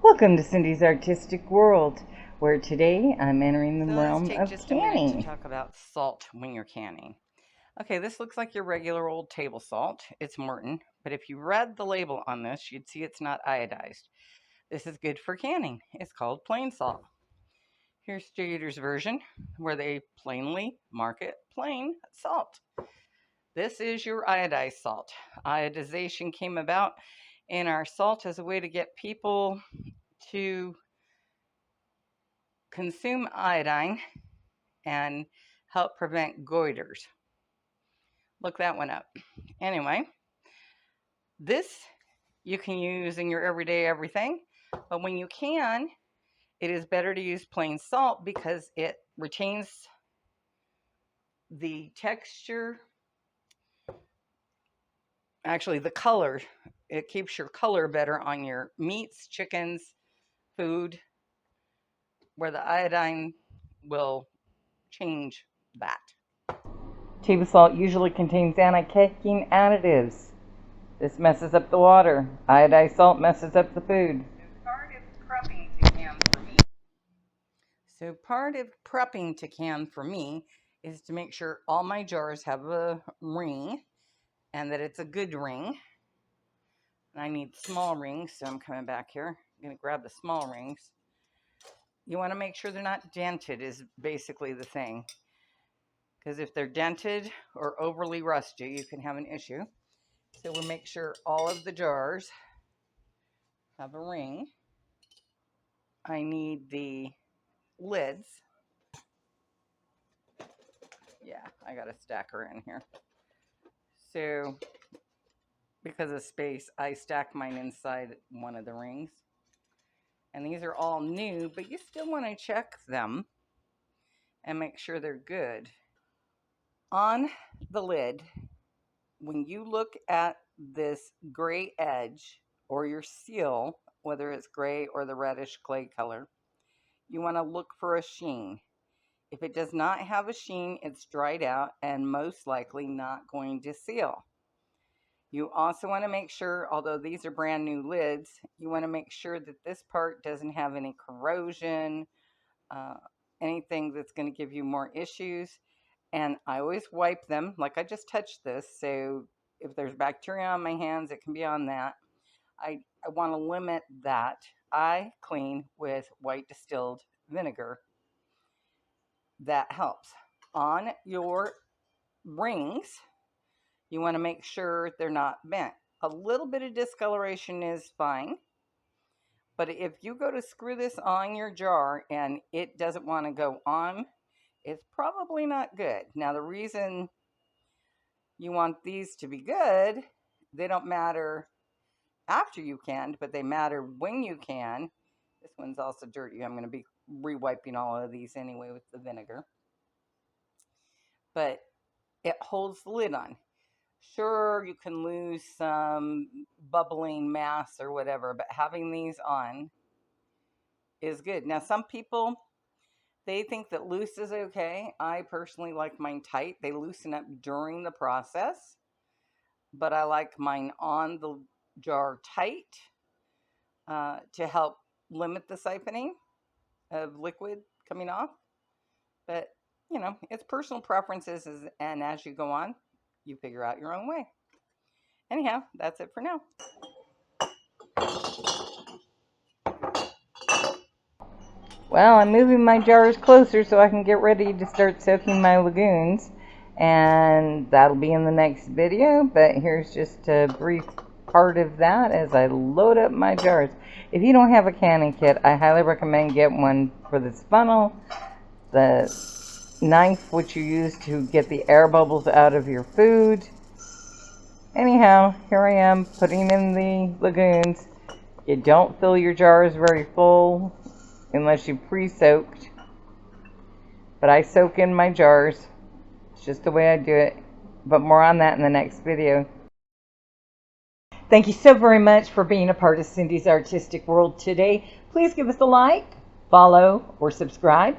Welcome to Cindy's Artistic World, where today I'm entering the So let's realm take of just a minute to canning. talk about salt when you're canning. Okay, this looks like your regular old table salt. It's Morton, but if you read the label on this, you'd see it's not iodized. This is good for canning. It's called plain salt. Here's Strader's version, where they plainly market plain salt. This is your iodized salt. Iodization came about in our salt as a way to get people to consume iodine and help prevent goiters. Look that one up. Anyway, this you can use in your everyday everything, but when you can, it is better to use plain salt because it retains the texture, actually the color. It keeps your color better on your meats, chickens, food, where the iodine will change that. Table salt usually contains anti-caking additives. This messes up the water. Iodized salt messes up the food. So part of prepping to can for me is to make sure all my jars have a ring and that it's a good ring. And I need small rings, so I'm coming back here. I'm going to grab the small rings. You want to make sure they're not dented is basically the thing. Because if they're dented or overly rusty, you can have an issue. So we'll make sure all of the jars have a ring. I need the lids. Yeah, I got a stacker in here. So because of space, I stack mine inside one of the rings. And these are all new, but you still want to check them and make sure they're good. On the lid, when you look at this gray edge or your seal, whether it's gray or the reddish clay color, you want to look for a sheen. If it does not have a sheen, it's dried out and most likely not going to seal. You also want to make sure, although these are brand new lids, you want to make sure that this part doesn't have any corrosion, uh, anything that's going to give you more issues. And I always wipe them, like I just touched this, so if there's bacteria on my hands, it can be on that. I want to limit that. I clean with white distilled vinegar. That helps. On your rings, you want to make sure they're not bent. A little bit of discoloration is fine, but if you go to screw this on your jar and it doesn't want to go on, it's probably not good. Now, the reason you want these to be good, they don't matter after you canned, but they matter when you can. This one's also dirty. I'm going to be re-wiping all of these anyway with the vinegar. But it holds the lid on. Sure, you can lose some bubbling mass or whatever, but having these on is good. Now, some people, they think that loose is okay. I personally like mine tight. They loosen up during the process, but I like mine on the jar tight to help limit the siphoning of liquid coming off. But, you know, it's personal preferences, and as you go on, you figure out your own way. Anyhow, that's it for now. Well, I'm moving my jars closer so I can get ready to start soaking my lagoons. And that'll be in the next video, but here's just a brief part of that as I load up my jars. If you don't have a canning kit, I highly recommend getting one for this funnel, the knife which you use to get the air bubbles out of your food. Anyhow, here I am putting in the lagoons. You don't fill your jars very full unless you pre-soaked, but I soak in my jars. It's just the way I do it, but more on that in the next video. Thank you so very much for being a part of Cindy's Artistic World today. Please give us a like, follow, or subscribe.